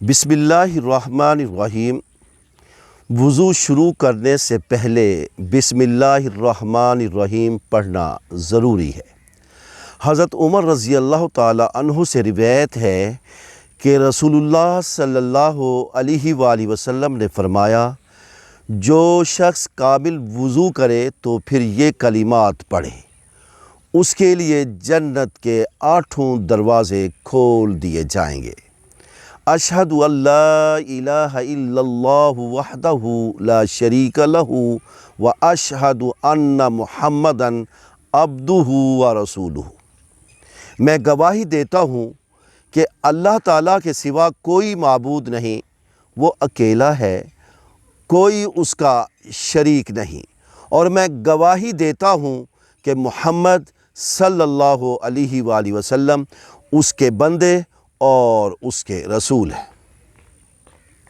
بسم اللہ الرحمن الرحیم۔ وضو شروع کرنے سے پہلے بسم اللہ الرحمن الرحیم پڑھنا ضروری ہے۔ حضرت عمر رضی اللہ تعالی عنہ سے روایت ہے کہ رسول اللہ صلی اللہ علیہ وآلہ وسلم نے فرمایا، جو شخص قابل وضو کرے تو پھر یہ کلمات پڑھے، اس کے لیے جنت کے 8 دروازے کھول دیے جائیں گے۔ اشہد ان لا الہ الا اللہ وحدہ لا شریک لہ واشہد ان محمدا عبدہ ورسولہ۔ میں گواہی دیتا ہوں کہ اللہ تعالیٰ کے سوا کوئی معبود نہیں، وہ اکیلا ہے، کوئی اس کا شریک نہیں، اور میں گواہی دیتا ہوں کہ محمد صلی اللہ علیہ وآلہ وسلم اس کے بندے اور اس کے رسول ہیں۔